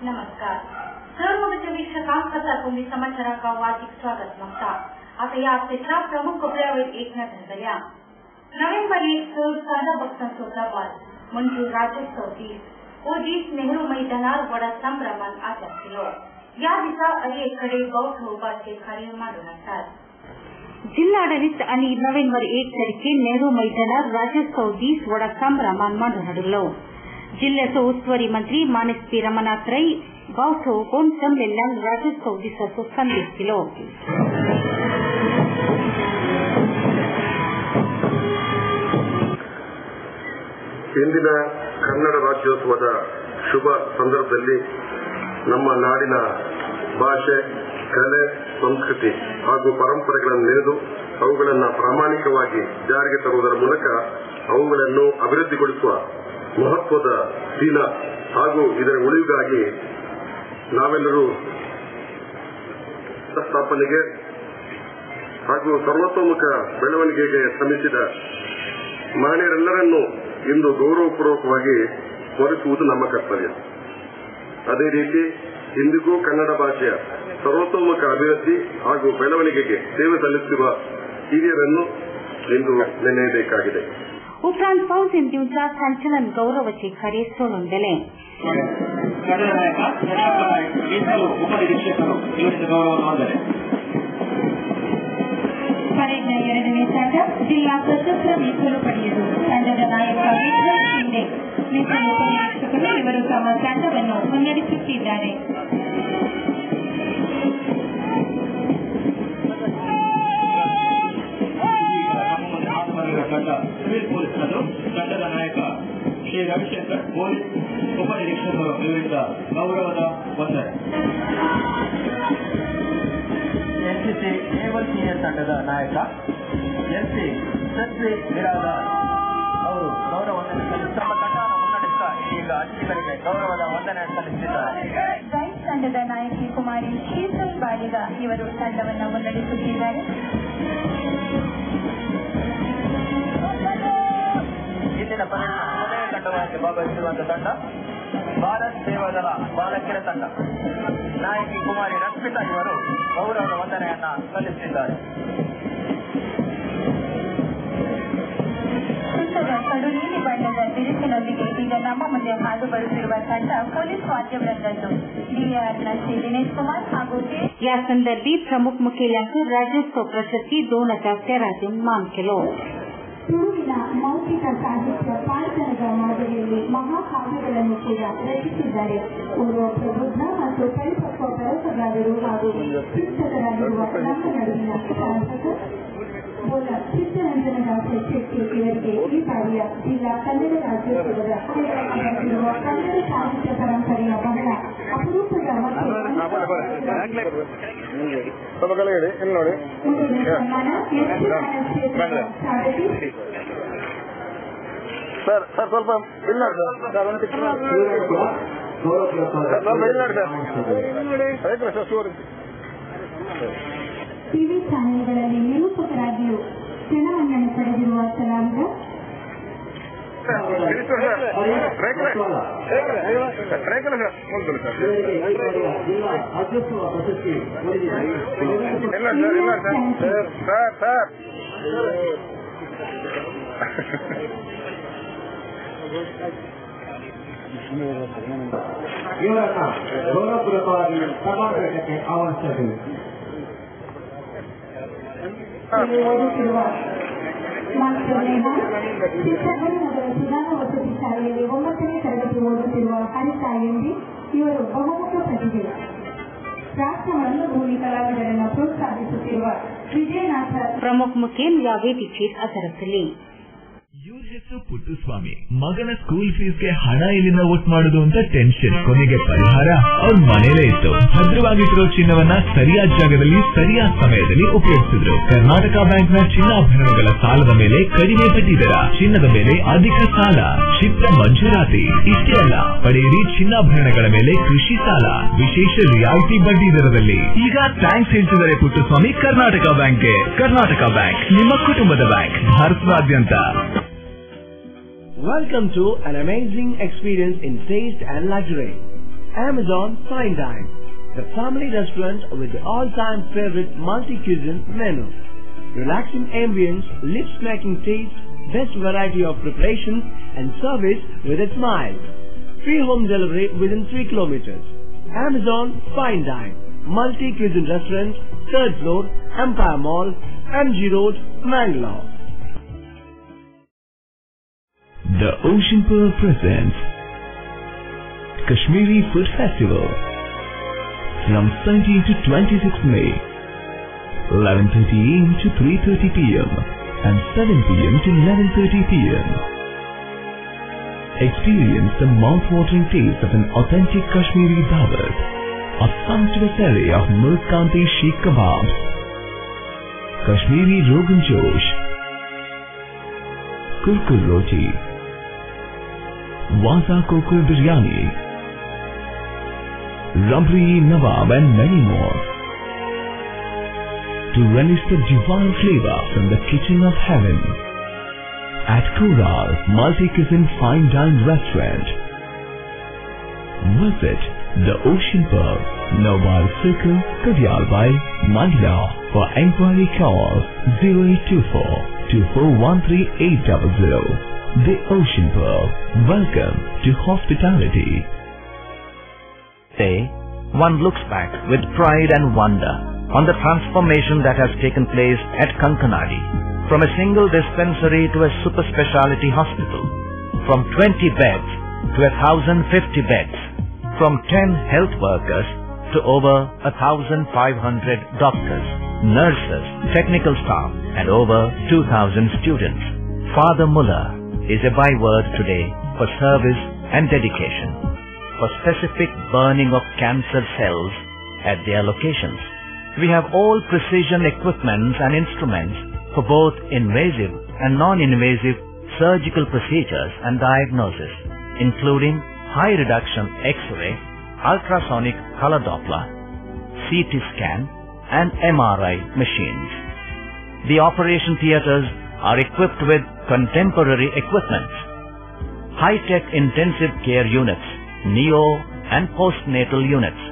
नमस्कार. सर्वोच्च वीक्षकांक तुम्ही समाचार का वार्षिक स्वागत मागता. आता या हफ्त्याच्या प्रमुख खबरांवर एक नजर करूया. नोव्हेंबर 1 रोज साधा भक्तांचा वाद म्हणजे राज्योत्सव दिस ओजीस नेहरू मैदानार वडा संभ्रमान आचरण केलो. या दिसा अलीकडे बौद्ध उपासके कार्य मांडून असतात. जिल्हाडಳಿತ आणि नोव्हेंबर 1 तारखे नेहरू मैदानार राज्योत्सव दिस वडा संभ्रमान मांडून हडलो. जिल्ह्याचे उस्तुवारी मंत्री माणिक पी रमनाथ रೈ बौद्ध उपवन संमेलन राज्योत्सव दिवसाचा संदेश दिलो. ಇಂದಿನ ಕನ್ನಡ ರಾಜ್ಯೋತ್ಸವದ ಶುಭ ಸಂದರ್ಭದಲ್ಲಿ ನಮ್ಮ ನಾಡಿನ ಭಾಷೆ, ಕಲೆ, ಸಂಸ್ಕೃತಿ ಹಾಗೂ ಪರಂಪರೆಗಳನ್ನು ನೆನೆದು ಅವುಗಳನ್ನು ಪ್ರಾಮಾಣಿಕವಾಗಿ ಜಾರಿಗೆ ತರುವುದರ ಮೂಲಕ ಅವುಗಳನ್ನು ಅಭಿವೃದ್ಧಿಗೊಳಿಸುವ ಮಹತ್ವದ ದಿನ ಹಾಗೂ ಇದರ ಉಳಿವಿಗಾಗಿ ನಾವೆಲ್ಲರೂ ಸ್ಥಾಪನೆಗೆ ಹಾಗೂ ಸರ್ವತೋಮುಖ ಬೆಳವಣಿಗೆಗೆ ಶ್ರಮಿಸಿದ ಮಹಿಳೆಯರೆಲ್ಲರನ್ನೂ ಇಂದು ಗೌರವಪೂರ್ವಕವಾಗಿ ಸ್ಮರಿಸುವುದು ನಮ್ಮ ಕರ್ತವ್ಯ. ಅದೇ ರೀತಿ ಇಂದಿಗೂ ಕನ್ನಡ ಭಾಷೆಯ ಸರ್ವತೋಮುಖ ಅಭಿವೃದ್ಧಿ ಹಾಗೂ ಬೆಳವಣಿಗೆಗೆ ಸೇವೆ ಸಲ್ಲಿಸುವ ಹಿರಿಯರನ್ನು ಇಂದು ನೆನೆಯಬೇಕಾಗಿದೆ. उपरांत पावसिंतींचा संचलन गौरवाचे कार्य सोडून दिले. ಪರೇಡ್ನ ಎರಡನೇ ತಂಡ ಜಿಲ್ಲಾ ಸಶಸ್ತ್ರ ಮೀಸಲು ಪಡೆಯಲು ತಂಡದ ನಾಯಕ ವಿಕ್ರಮ್ ಶಿಂದೆ ಮೀಸಲು ಉಪನಿರೀಕ್ಷಕರು ಇವರು ತಮ್ಮ ತಂಡವನ್ನು ಮುನ್ನಡೆಸುತ್ತಿದ್ದಾರೆ. ಸಿವಿಲ್ ಪೊಲೀಸರು ತಂಡದ ನಾಯಕ ಶ್ರೀ ರವಿಶಂಕರ್, ಪೊಲೀಸ್ ಉಪನಿರೀಕ್ಷಕರು ಇವರಿಂದ ಗೌರವದ ವಂದನೆ. ಎನ್ಸಿಸಿ ನೇವಲ್ ಸೀನಿಯರ್ ತಂಡದ ನಾಯಕ ಎನ್ಸಿ ಸತ್ವಿ ಬಿರಾದಾರ್ ಅವರು ಗೌರವ ವಂದನೆ ತಮ್ಮ ತಂಡವನ್ನು ಮುನ್ನಡೆಸುತ್ತಾ ಈಗ ಅತಿಥಿಗಳಿಗೆ ಗೌರವದ ವಂದನೆ ಸಲ್ಲಿಸಿದ್ದಾರೆ. ಗೈಡ್ ತಂಡದ ನಾಯಕಿ ಕುಮಾರಿ ಶೀತಲ್ ಬಾಲಿಗ ಇವರು ತಂಡವನ್ನು ಮುನ್ನಡೆಸುತ್ತಿದ್ದಾರೆ. ಇಂದಿನ ಪರೇಡ್ನ ಮೊದಲನೇ ತಂಡವಾಗಿ ಭಾಗವಹಿಸಿರುವಂತಹ ತಂಡ ಭಾರತ್ ಸೇವಾದಳ ಬಾಲಕಿಯರ ತಂಡ. ನಾಯಕಿ ಕುಮಾರಿ ರಶ್ಮಿತಾ ಇವರು ಗೌರವದ ವಂದನೆಯನ್ನ ಸಲ್ಲಿಸಿದ್ದಾರೆ. ಸುತ್ತದ ಕಡು ನೀಲಿ ಬಣ್ಣದ ಬಿರುಸಿನೊಂದಿಗೆ ಈಗ ನಮ್ಮ ಮುಂದೆ ಹಾದು ಬರುತ್ತಿರುವ ತಂಡ ಪೊಲೀಸ್ ವಾದ್ಯವೃಂದದ್ದು ಡಿಆರ್ನ ಶ್ರೀ ದಿನೇಶ್ ಕುಮಾರ್ ಹಾಗೂ या संदर्भी प्रमुख मुखेल्यांक राज्योत्सव प्रशस्ती 2013 मान केलो. ತುಳುವಿನ ಮೌಖಿಕ ಸಾಹಿತ್ಯ ಪಾಂಚನದ ಮಾದರಿಯಲ್ಲಿ ಮಹಾಕಾವ್ಯಗಳನ್ನು ಕೂಡ ರಚಿಸಿದ್ದಾರೆ. ಓರ್ವ ಪ್ರಬುದ್ಧ ಮತ್ತು ಪರಿಪಕ್ವ ಬರಹಗಾರರು ಹಾಗೂ ಶಿಕ್ಷಕರಾಗಿರುವ ನಮ್ಮ ನಡುವಿನ ಶಾಸಕ ಬೋಲ ಚಿತ್ತರಂಜನದಾಸ ಶೆಟ್ಟಿ ಇವರಿಗೆ ಈ ಬಾರಿಯ ಜಿಲ್ಲಾ ಕನ್ನಡ ರಾಜ್ಯೋತ್ಸವದ ಬರೆದಿರುವ ಕನ್ನಡ ಸಾಹಿತ್ಯ ಪರಂಪರೆಯ ಬಹಳ ಅಪರೂಪದ ಸರ್ ಸ್ವಲ್ಪ ಟಿವಿ ಚಾನೆಲ್ಗಳಲ್ಲಿ ನಿರೂಪಕರಾಗಿಯೂ ಜನಮನ್ನಣೆ ಪಡೆದಿರುವ ಕಲಾವಿದ ಇವರನ್ನ ಗೌರವಪೂರ್ವಕವಾಗಿ ಸಭಾಪೀಠಕ್ಕೆ ಆಹ್ವಾನಿಸಿದರು. ಓದುತ್ತಿರುವ ಚಿತ್ರಹಳ್ಳಿನಗರ ಸುಧಾನ ವಸತಿ ಶಾಲೆಯಲ್ಲಿ 9ನೇ ತರಗತಿ ಓದುತ್ತಿರುವ ಹರಿತಾ ಎಂಬಿ ಇವರು ಬಹುಮುಖ ಪ್ರತಿಭೆ. ರಾಷ್ಟ್ರವನ್ನು ಭೂಮಿ ಕಲಾವಿದರನ್ನು ಪ್ರೋತ್ಸಾಹಿಸುತ್ತಿರುವ ವಿಜಯನಾಥ ಪ್ರಮುಖ ಮುಖ್ಯನ್ या ವೇದಿಕೆಯಲ್ಲಿ ಅದರದಲ್ಲಿ ಇವ್ರ ಹೆಸರು ಪುಟ್ಟಸ್ವಾಮಿ. ಮಗನ ಸ್ಕೂಲ್ ಫೀಸ್ಗೆ ಹಣ ಎಲ್ಲಿಂದ ಒಟ್ಟು ಮಾಡುದು ಅಂತ ಟೆನ್ಷನ್. ಕೊನೆಗೆ ಪರಿಹಾರ ಅವ್ರ ಮನೇಲೇ ಇತ್ತು. ಭದ್ರವಾಗಿಟ್ಟಿರೋ ಚಿನ್ನವನ್ನ ಸರಿಯಾದ ಜಾಗದಲ್ಲಿ ಸರಿಯಾದ ಸಮಯದಲ್ಲಿ ಉಪಯೋಗಿಸಿದ್ರು. ಕರ್ನಾಟಕ ಬ್ಯಾಂಕ್ನ ಚಿನ್ನಾಭರಣಗಳ ಸಾಲದ ಮೇಲೆ ಕಡಿಮೆ ಬಡ್ಡಿ ದರ, ಚಿನ್ನದ ಮೇಲೆ ಅಧಿಕ ಸಾಲ, ಕ್ಷಿಪ್ರ ಮಂಜೂರಾತಿ. ಇಷ್ಟೇ ಅಲ್ಲ, ಪಡೆಯಿರಿ ಚಿನ್ನಾಭರಣಗಳ ಮೇಲೆ ಕೃಷಿ ಸಾಲ ವಿಶೇಷ ರಿಯಾಯಿತಿ ಬಡ್ಡಿ ದರದಲ್ಲಿ. ಈಗ ಥ್ಯಾಂಕ್ಸ್ ಹೇಳ್ತಿದ್ದಾರೆ ಪುಟ್ಟಸ್ವಾಮಿ ಕರ್ನಾಟಕ ಬ್ಯಾಂಕ್ಗೆ. ಕರ್ನಾಟಕ ಬ್ಯಾಂಕ್ ನಿಮ್ಮ ಕುಟುಂಬದ ಬ್ಯಾಂಕ್, ಭಾರತದಾದ್ಯಂತ. Welcome to an amazing experience in taste and luxury. Amazon Fine Dine, the family restaurant with the all-time favorite multi-cuisine menu. Relaxing ambience, lip-smacking taste, best variety of preparation and service with a smile. Free home delivery within 3 kilometers. Amazon Fine Dine, multi-cuisine restaurant, 3rd floor, Empire Mall, MG Road, Mangalore. The Ocean Pearl presents Kashmiri Food Festival from 17 to 26 May, 11:30 AM to 3:30 PM and 7 PM to 11:30 PM. Experience the mouth-watering taste of an authentic Kashmiri dawat, a sumptuous array of Milk Kanti Sheikh Kebabs, Kashmiri Rogan Josh, Kurkur Roti, Waza Kokur Biryani, Rabri Nawab and many more. To relish the divine flavor from the kitchen of heaven at Kural Multi-Cuisine Fine Dine Restaurant. Visit the Ocean Pearl, Nawal Circle, Kadyalbai, Mangalore. For enquiry call 0824 2413 The Ocean Pearl. Welcome to hospitality. Today, one looks back with pride and wonder on the transformation that has taken place at Kankanadi, from a single dispensary to a super specialty hospital, from 20 beds to 1,050 beds, from 10 health workers to over 1,500 doctors, nurses, technical staff, and over 2,000 students. Father Muller is a byword today for service and dedication, for specific burning of cancer cells at their locations. We have all precision equipments and instruments for both invasive and non-invasive surgical procedures and diagnosis, including high reduction X-ray, ultrasonic color Doppler, CT scan, and MRI machines. The operation theaters are equipped with contemporary equipment, high-tech intensive care units, neo and postnatal units,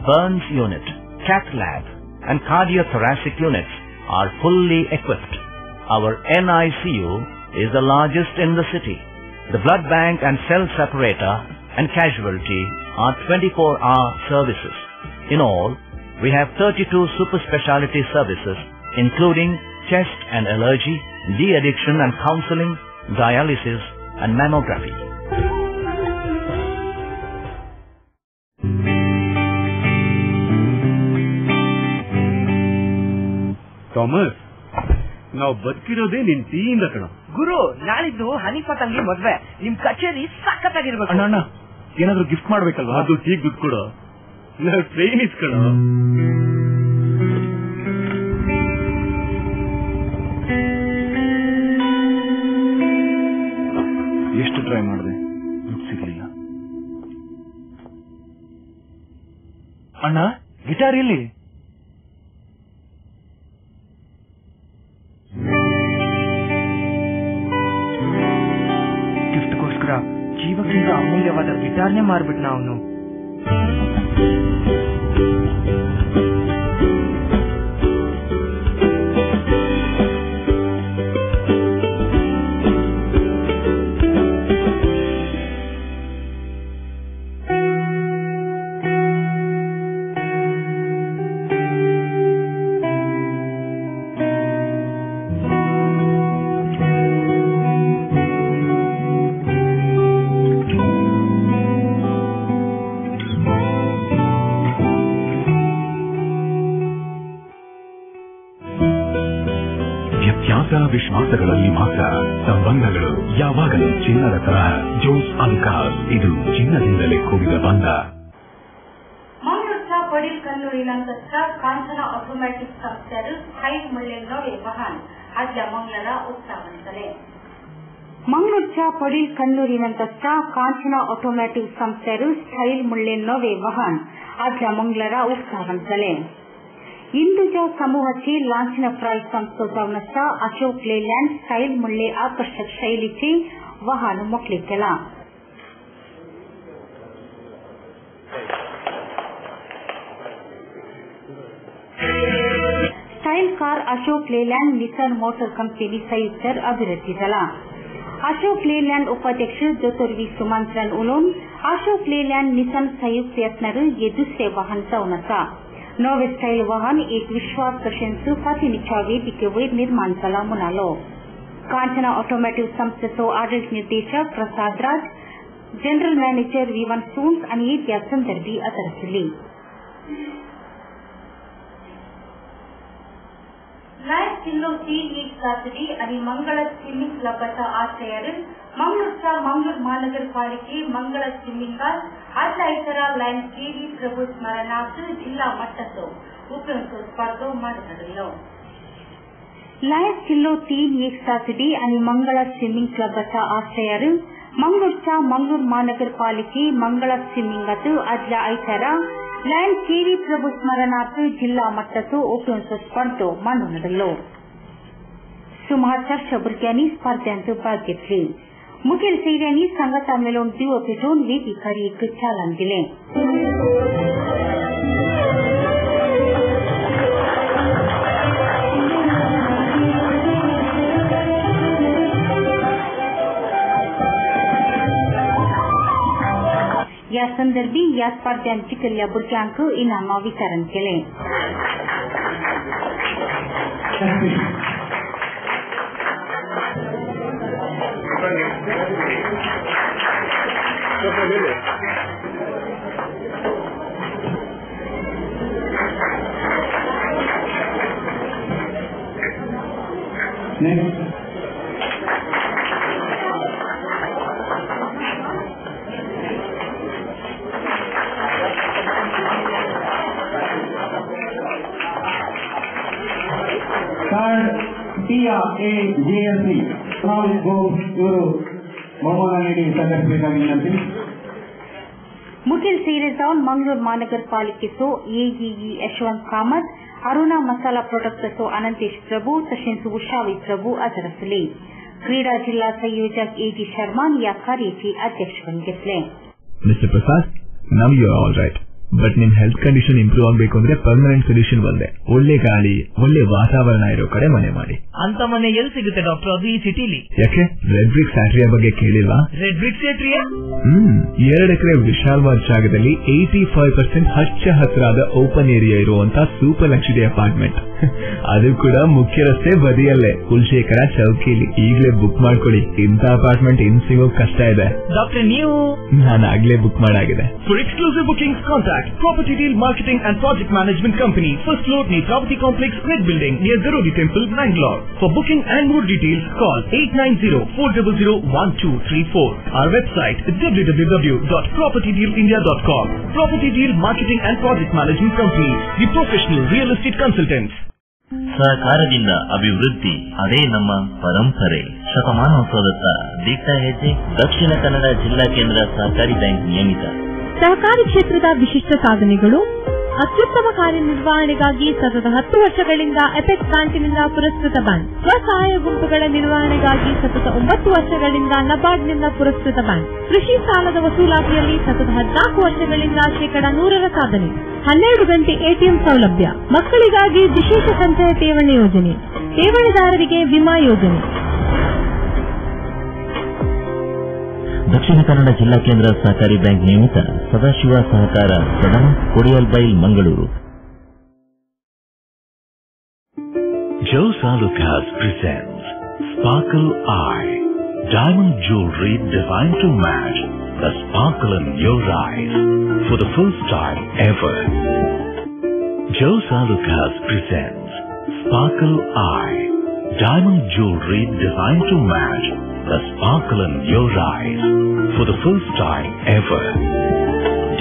burns unit, cath lab, and cardiothoracic units are fully equipped. Our NICU is the largest in the city. The blood bank and cell separator and casualty are 24-hour services. In all, we have 32 super specialty services, including chest and allergy, de-addiction and counseling, dialysis, and mammography. Thomas, ನಾವು ಬದುಕಿರೋದೇ ನಿನ್ ಟೀಯಿಂದ ಕಣ. ಗುರು, ನಾಳಿದ್ದು ಹನೀಫಾ ತಂಗಿ ಮದ್ವೆ. ನಿಮ್ ಕಚೇರಿ ಸಖತ್ತಾಗಿರ್ಬೇಕು. ಅಣ್ಣ, ಏನಾದ್ರು ಗಿಫ್ಟ್ ಮಾಡ್ಬೇಕಲ್ವಾ? ಅದು ಟೀಗ್ ದುಡ್ಡು ಕೊಡು. ನಾವು ಟ್ರೈನ್ ಇಸ್ಕಣ. ಎಷ್ಟು ಟ್ರೈ ಮಾಡಿದೆ, ದುಡ್ಡು ಸಿಗ್ಲಿಲ್ಲ. ಅಣ್ಣ, ಗಿಟಾರ್ ಇಲ್ಲಿ. ಗಿಫ್ಟ್ಗೋಸ್ಕರ ಜೀವಕ್ಕಿಂತ ಅಮೂಲ್ಯವಾದ ಗಿಟಾರ್ನೇ ಮಾರ್ಬಿಟ್ನ ಅವನು. ವಿಶ್ವಾಸಗಳಲ್ಲಿ ಮಾತ್ರ ಸಂಬಂಧಗಳು ಯಾವಾಗಲೂ ಚಿನ್ನದ ತರಹ. ಜೋಸ್ ಅಲ್ಕಾಸ್, ಇದು ಚಿನ್ನದಿಂದಲೇ ಕೂಡಿದ ಬಂಧ. ಮಂಗಳೂರಿನ ಪಡೀಲ್ ಕಲ್ಲೂರಿನಂತಸ್ಥ ಕಾಂಚನ ಆಟೋಮ್ಯಾಟಿಕ್ ಸಂಸ್ಥೆರು ಸ್ಥಾಯಿ ಮುಳ್ಳೆನ್ನೋವೆ ವಾಹನ ಆದ್ಯ ಮಂಗಳರ ಉತ್ಸಾಹಿಸಲೇ. ಮಂಗಳೂರಿನ ಪಡೀಲ್ ಕಲ್ಲೂರಿನಂತಸ್ಥ ಕಾಂಚನ ಆಟೋಮ್ಯಾಟಿಕ್ ಸಂಸ್ಥೆರು ಸ್ಟೈಲ್ ಮುಳ್ಳೆನ್ನೋವೆ ವಾಹನ ಆದ್ಯ मंगळारा उत्साहन झाले. इंदूच्या समूहाची लांछनप्राय संस्था जावन आसा अशोक लेलँड स्टाईल मुळे आकर्षक शैलीची वाहन मोकळीक केला. पुरस्कार Ashok Leyland Nissan motor company संयुक्त अभिवृद्धिजला अशोक लेलैंड उपाध्यक्ष डॉ वी सुमंत्रन उलोन अशोक लेलैंड निसान संयुक्त यत्नर ये दुसरे वाहन उन्नत नवे स्टाइल वाहन एक विश्वास प्रशंस फातिनिचा वेदिके वैर निर्माण कला मुनालो कांचना ऑटोमोटिव संस्थेसो आडಳಿತ निर्देशक प्रसाद राज जनरल मैनेजर वीवन सून्स आणि या संदर्भी अतरसिली लायक किल्लो 3 आणि मंगळ स्विमिंग क्लबचा आश्रयार मंगळूरच्या मंगळूर महानगरपालिके मंगळ स्विमिंग आज इतर लायन केडी प्रभू स्मरणार्थ जिल्हा मಟ್ಟದ್ದು उपक्रम स्पर्धा ಮಾಡಿದ್ರು लायक किल्लो 3 आणि मंगळ स्विमिंग क्लबचा आश्रयार मंगळूरच्या मंगळूर महानगरपालिके मंगळ स्विमिंग आज इतर लायन केडी प्रभू स्मरणार्थ जिल्हा मಟ್ಟದ್ದು उपक्रम स्पर्धा ಮಾಡಿದ್ರು सुमार 400 भुरग्यांनी स्पर्धांत भाग घेतले मुखेल सैर्यांनी सांगाता मेळोवन दिवो पेटोवन वेदिकारीक चालन दिलें या संदर्भी या स्पर्धांत जिखलेल्या भुरग्यांक इनामां वितरण केलें JLC मुखेल सेरे जाऊन मंगळूर महानगरपालिकेचो AEE यशवंत कामत अरुणा मसाला प्रोडक्ट्सचो अनंतेश प्रभू तशेंच उषावी प्रभू हाजर आसले क्रीडा जिल्हा संयोजक AG शर्मा या कार्याची अध्यक्षपण घेतले mister Prasad now you are all right but निम हेल्थ कंडीशन इंप्रूव ಆಗಬೇಕು ಅಂದ್ರೆ ಪರ್ಮನೆಂಟ್ ಸೊಲ್ಯೂಷನ್ ಒಂದೇ ಒಳ್ಳೆ ಗಾಳಿ ಒಳ್ಳೆ ವಾತಾವರಣ ಇರೋ ಕಡೆ ಮನೆ ಮಾಡಿ ಅಂತ ಮನೆ ಎಲ್ಲಿ ಸಿಗುತ್ತೆ ಡಾಕ್ಟರ್ ಅದು ಈ ಸಿಟಿಲಿ ಯಾಕೆ ರೆಡ್ ಬ್ರಿಕ್ಸ್ ಫ್ಯಾಕ್ಟರಿಯ ಬಗ್ಗೆ ಕೇಳಿಲ್ವಾ ರೆಡ್ ಬ್ರಿಕ್ಸ್ ಫ್ಯಾಕ್ಟರಿಯ 2 ಎಕರೆ ವಿಶಾಲವಾದ ಜಾಗದಲ್ಲಿ 85% ಹಚ್ಚ ಹಸಿರಾದ ಓಪನ್ ಏರಿಯಾ ಇರುವಂತ ಸೂಪರ್ ಲಕ್ಸುರಿ ಅಪಾರ್ಟ್ಮೆಂಟ್ ಅದು ಕೂಡ ಮುಖ್ಯ ರಸ್ತೆ ಬದಿಯಲ್ಲೇ ಕುಲಶೇಖರ ಚೌಕಿಲಿ ಈಗಲೇ ಬುಕ್ ಮಾಡ್ಕೊಳ್ಳಿ ಇಂಥ ಅಪಾರ್ಟ್ಮೆಂಟ್ ಇನ್ ಸಿಗೋದು ಕಷ್ಟ ಇದೆ ಡಾಕ್ಟರ್ ನೀವು ನಾನು ಆಗ್ಲೇ ಬುಕ್ ಮಾಡಾಗಿದೆ for exclusive bookings contact Property Deal Marketing and Project Management Company, first floor Netrapati Complex, Red Building, near Garodi Temple, Bangalore. For booking and more details, call 890-400-1234. Our website is www.propertydealindia.com. Property Deal Marketing and Project Management Company, the professional real estate consultants. ಸಹಕಾರದಿಂದ ಅಭಿವೃದ್ಧಿ ಅದೇ ನಮ್ಮ ಪರಂಪರೆ. ಶತಮಾನೋತ್ಸವದತ್ತ ದಿಟ್ಟ ಹೆಜ್ಜೆ. ದಕ್ಷಿಣ ಕನ್ನಡ ಜಿಲ್ಲಾ ಕೇಂದ್ರ ಸಹಕಾರಿ ಬ್ಯಾಂಕ್ ನಿಯಮಿತ. ಸಹಕಾರಿ ಕ್ಷೇತ್ರದ ವಿಶಿಷ್ಟ ಸಾಧನೆಗಳು. ಅತ್ಯುತ್ತಮ ಕಾರ್ಯನಿರ್ವಹಣೆಗಾಗಿ ಸತತ 10 ವರ್ಷಗಳಿಂದ ಎಪೆಕ್ಸ್ ಬ್ಯಾಂಕಿನಿಂದ ಪುರಸ್ಕೃತ ಬ್ಯಾಂಕ್. ಸ್ವಸಹಾಯ ಗುಂಪುಗಳ ನಿರ್ವಹಣೆಗಾಗಿ ಸತತ 9 ವರ್ಷಗಳಿಂದ ನಬಾರ್ಡ್ನಿಂದ ಪುರಸ್ಕೃತ ಬ್ಯಾಂಕ್. ಕೃಷಿ ಸಾಲದ ವಸೂಲಾತಿಯಲ್ಲಿ ಸತತ 14 ವರ್ಷಗಳಿಂದ 100% ಸಾಧನೆ. 12 ಗಂಟೆ ಎಟಿಎಂ ಸೌಲಭ್ಯ. ಮಕ್ಕಳಿಗಾಗಿ ವಿಶೇಷ ಸಂಚಯ ಠೇವಣಿ ಯೋಜನೆ. ಠೇವಣಿದಾರರಿಗೆ ವಿಮಾ ಯೋಜನೆ. ದಕ್ಷಿಣ ಕನ್ನಡ ಜಿಲ್ಲಾ ಕೇಂದ್ರ ಸಹಕಾರಿ ಬ್ಯಾಂಕ್ ನಿಯಮಿತ ಸದಾಶಿವ ಸಹಕಾರ ಸದನ Kodialbail Mangaluru. Joe Salukas presents Sparkle Eye, diamond jewelry designed to match the sparkle in your eyes for the first time ever. Joe Salukas presents Sparkle Eye, diamond jewelry designed to match the sparkle in your eyes for the first time ever.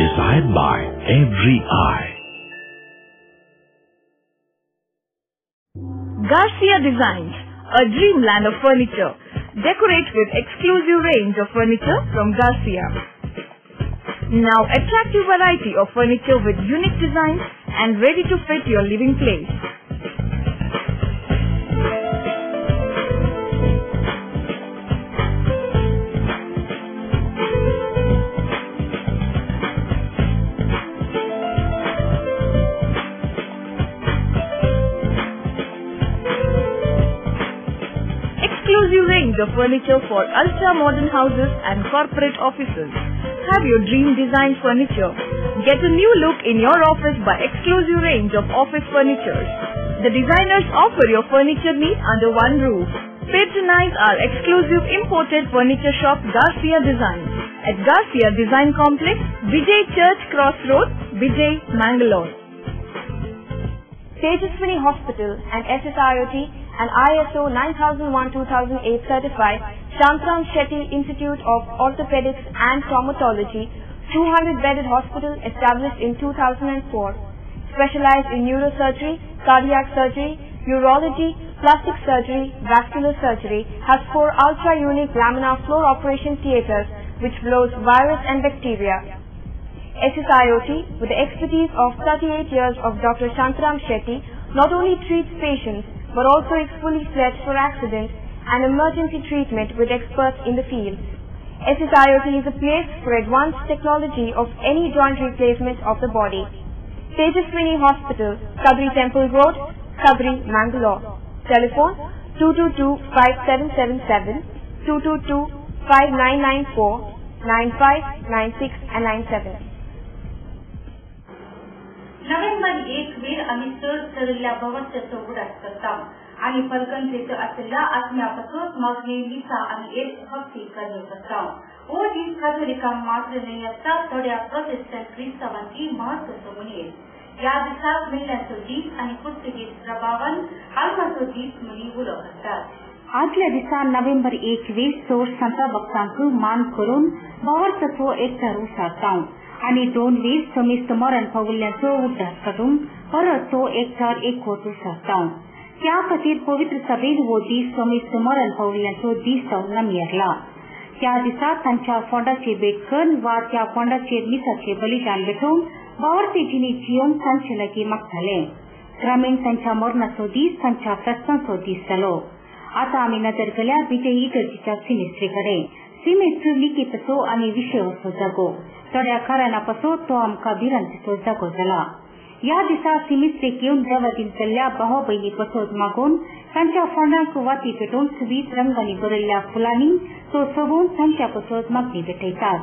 Desired by every eye. Garcia Designs, a dreamland of furniture. Decorate with exclusive range of furniture from Garcia. Now attractive variety of furniture with unique designs and ready to fit your living place. of furniture for ultra-modern houses and corporate offices. Have your dream design furniture. Get a new look in your office by exclusive range of office furniture. The designers offer your furniture needs under one roof. Patronize our exclusive imported furniture shop Garcia Design at Garcia Design Complex, Vijay Church Cross Road, Vijay, Mangalore. Tejaswini Hospital and SSIOT and ISO 9001-2008 certified Shantram Shetty Institute of Orthopedics and Traumatology, 200-bedded hospital established in 2004, specialized in neurosurgery, cardiac surgery, urology, plastic surgery, vascular surgery, has 4 ultra-unique laminar floor operation theaters which blows virus and bacteria. SSIOT, with the expertise of 38 years of Dr. Shantram Shetty, not only treats patients but also is fully fledged for accident and emergency treatment with experts in the field. SSIOT is a place for advanced technology of any joint replacement of the body. Tejaswini Hospital, Kabri Temple Road, Kabri, Mangalore. Telephone 222-5777, 222-5994, 95, 96 and 97. November 1 वेळ आम्ही चड चढलेल्या भवनाचो उडास करता आणि फलकंत्रेचो आसलेल्या आत्म्यापासून मागणी लिसा आणि एक भक्ती कार्य करता. ओ दीस कातोलिकांक मात्र नाही असता थोड्या प्रोटेस्टंट क्रिस्तावांची महत्वाचो मुनेर. या दिसाक महिलांचो दीस आणि पुर्तुगीज प्रभावान आल्माचो दीस म्हणी उलो करतात. आदल्या दिसा नोव्हेंबर 1 वेळ सोर संत भक्तांक मान करून भवनाचो एकठार उसारता आणि 2 वेळ समेस्त मरण पावल्यांचो उद्धार करून परतो एकठार एकवट उसारता. त्या खातीर पवित्र सभेन हो दीस समेस्त मरण पावल्यांचो दीस जावन नमियरला. त्या दिसा तांच्या फोंडाचे भेट करून वा त्या फोंडाचेर मिसाचे बलिदान भेटोवन वावरतेजींनी जिवन तांचे लागीं मागताले. क्रमेण तांच्या मरणाचो दीस तांच्या प्रस्तांचो दीस जालो. आता आमी नदर केल्या विजय इगर्जीच्या सिमेस्ट्री कडेन. सिमेस्ट्री लिखितचो आनी विशयाचो जागो. थोड्या कारणापासून तो आमकां भिरांतीचो जागो जाला. या दिसा सिमेस्ट्रीक येवन देवादीन केल्ल्या भाव भयणी पसोद मागून तांच्या फोंडांक वाती पेटोवन सुबीत रंगांनी बरयल्ल्या फुलांनी तो सगोवन तांच्या पसोद मागणी भेटयतात.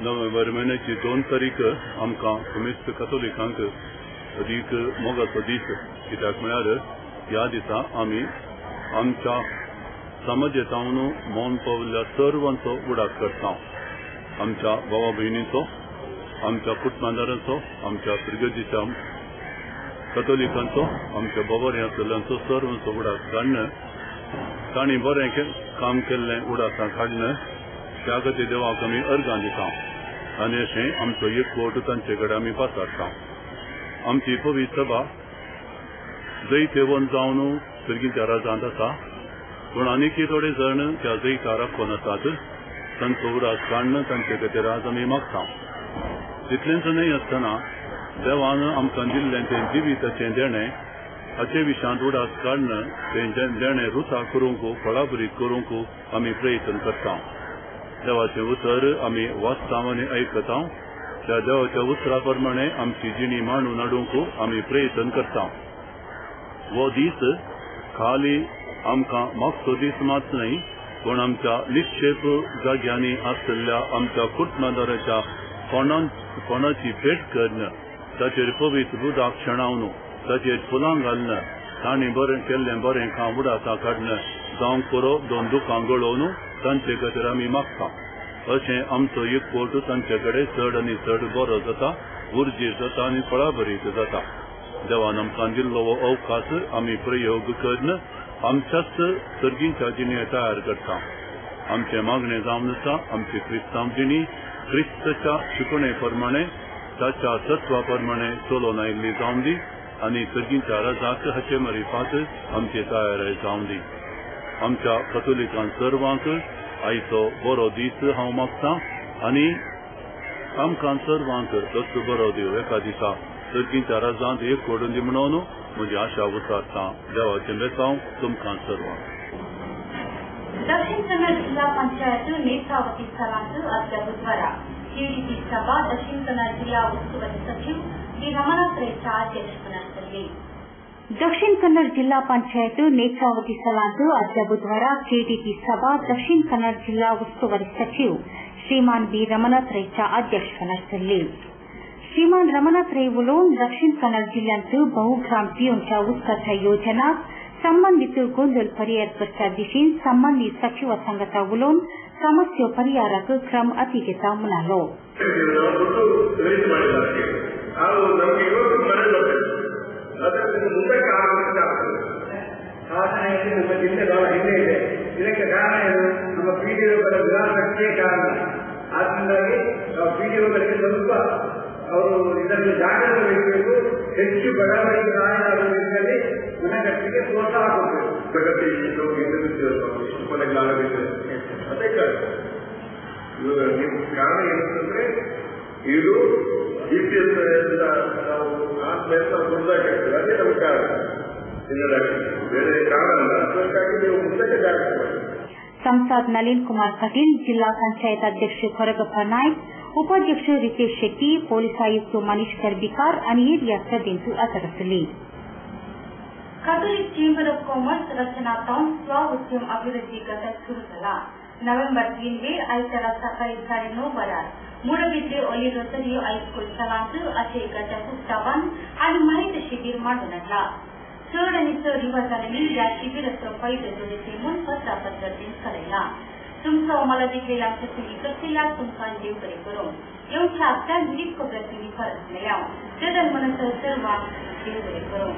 नोव्हेंबर म्हयन्याची 2 तारीख आमकां समेस्त कातोलिकांक अदीक मोगाचो दीस. कित्याक म्हळ्यार ह्या दिसा आमी आमच्या समाजांतल्यान मौन पावल्ल्या सर्वांचो उडास करता. आमच्या भावा भयणींचो, आमच्या कुटुंबादारांचो, आमच्या पिरगजीच्या कातोलिकांचो, आमच्या बाबऱ्यांतल्यांचो सर्वांचो उडास काडून तांणी बरें केलें. काम केल्लें उडासा काडन त्या खातीर देवाक आमी अर्गां दिता आनी अशें आमचो एकवट तांचे कडेन आमी पासारता. आमची पवित्र सभा जैतेवन जावन सर्गीच्या राजांत आसा पूण आनीकय थोडे जण त्या जैता राखून आसात. तांचो उडास काडन तांचे खातीर आज आमी मागता. तितलेंच न्हय आसतना देवान आमकां दिल्लें तें जिविताचें देणें हाचे विशांत उडास काडन तें देणें रुचा करूंक फळाबरीत करूंक आमी प्रयत्न करता. देवाचें उतर आमी वाचता आनी आयकता. त्या देवाच्या उतरा प्रमाणे आमची जिणी मांडून हाडूंक आमी प्रयत्न करता. हो दीस खाली आमकां मागचो दीस मात न्हय पूण आमच्या निक्षेप जाग्यांनी आसलेल्या आमच्या कुटुंबादाराच्या कोणाची भेट करन ताचेर पवित्र उदक शेणावन ताचेर फुलां घालन तांणी बरें केल्लें बरें काम उडासा काडन जावंक पुरो दोन दुखां गळोवन तांचे खातीर आमी मागता. अशें आमचो एकवट तांचे कडेन चड आनी चड बरो जाता, उर्जीर जाता आनी फळाबरीत जाता. देवान आमकां दिल्लो हो अवकाश आमी प्रयोग करन आमच्याच सर्गीच्या जिणे तयार करता. आमचें मागणें जावन आसा आमची क्रिस्तांव जिणी क्रिस्ताच्या शिकवणे प्रमाणे ताच्या तत्वा प्रमाणे चलोवन आयिल्ली जावन दी आनी सर्गीच्या राजाक हाचे मरिफात आमची तयारी जावन दी. आमच्या कथोलिकां सर्वांक आयचो बरो दीस हांव मागतां आनी आमकां सर्वांक तसो बरो दिव एका दिसा सर्गीच्या राजांत एक कोडून दी म्हणून म्हजी आशा उसारतां. देवाचें बेसांव तुमकां सर्वांक. दक्षिण कन्नड जिल्हा पंचायत ನೇತ್ರಾವತಿ ಸ್ಥಳಾಂತೂ ಅದ್ಯ ಬುಧವಾರ ಟಿಡಿಪಿ ಸಭಾ ದಕ್ಷಿಣ ಕನ್ನಡ ಜಿಲ್ಲಾ ಉಸ್ತುವಾರಿ ಸಚಿವ ಡಿ ರಮನಾಥ್ ರೈಚಾ ಅಧ್ಯಕ್ಷತೆಯಲ್ಲಿ दक्षिण कन्नड जिल्हा पंचायत ನೇತ್ರಾವತಿ ಸ್ಥಳಾಂತೂ ಅದ್ಯ ಬುಧವಾರ ಕೆಡಿಪಿ ಸಭಾ ದಕ್ಷಿಣ ಕನ್ನಡ ಜಿಲ್ಲಾ ಉಸ್ತುವಾರಿ ಸಚಿವ श्रीमान बी रमनाथ रैच्या अध्यक्षतेखाली श्रीमान रमनाथ रೈ उलोवन दक्षिण कन्नड जिल्ह्यांत बहुग्राम पियोंच्या उदकाच्या योजनाक संबंधित गोंधळ परिहार करच्या दिशेन संबंधित सचिव संघाचा उलोवन समस्ये परिहाराक क्रम अती घेता म्हणालो. ಇದಕ್ಕೆ ಕಾರಣ ಏನು? ನಮ್ಮ ಪಿಡಿಒಗಳ ವಿಧಾನಕ್ಕೆ ಕಾರಣ. ಆದ್ದರಿಂದಾಗಿ ನಾವು ಪಿಡಿಒಗಳಿಗೆ ಸ್ವಲ್ಪ ಅವರು ಇದನ್ನು ಜಾಗೃತಿ ವಹಿಸಬೇಕು. ಹೆಚ್ಚು ಬಡವರಿಗೆ ಸಹಾಯ ಆಗುವ ನಿಟ್ಟಿನಲ್ಲಿ ಮನಗಟ್ಟಿಗೆ ಪ್ರೋತ್ಸಾಹ ಕೊಡಬೇಕು. ಪ್ರಗತಿ ಅದೇ ಕಾರಣ ಏನಂತಂದ್ರೆ ಇದು ಜಿಪಿಎಸ್ ನಾವು ಆತ್ಮಹತ್ಯೆ ಮುಂದಾಗ್ತದೆ. ಅದೇ ನಮ್ಮ ಕಾರಣ, ಬೇರೆ ಕಾರಣ ಅಲ್ಲ. ಅದಕ್ಕಾಗಿ ನೀವು ಮುಂದಕ್ಕೆ ಜಾಗೃತಿ. संसद नलिन कुमार कटील, जिल्हा पंचायत अध्यक्ष खरगप्पा नाईक, उपाध्यक्ष रितेश शेट्टी, पोलीस आयुक्त मनीष करबिकार आणि या सदस्यांची असरसली. कॅथोलिक चेंबर ऑफ कॉमर्स रचना टाउन स्व उद्यम अभिवृद्धी घटक सुरू झाला. नोव्हेंबर 3 वेळ आयतारा सकाळी 9:30 वरार मुडबिद्रे ओली रोटरी हायस्कूल चलांत असे घटक उक्तावन आणि माहिती शिबिर मांडून आणला. चड आणि चड युवकांनी या शिबिराचो फायदो घेवचे म्हूण पत्रापत्रकान कळयला. तुमचो मला दिलेला प्रसंगी करतल्या तुमकां देव बरें करूं. येवच्या आपल्या विविध प्रसंगी फरक मेळ्या. जगन मनसो सर्वांक देव बरें करूं.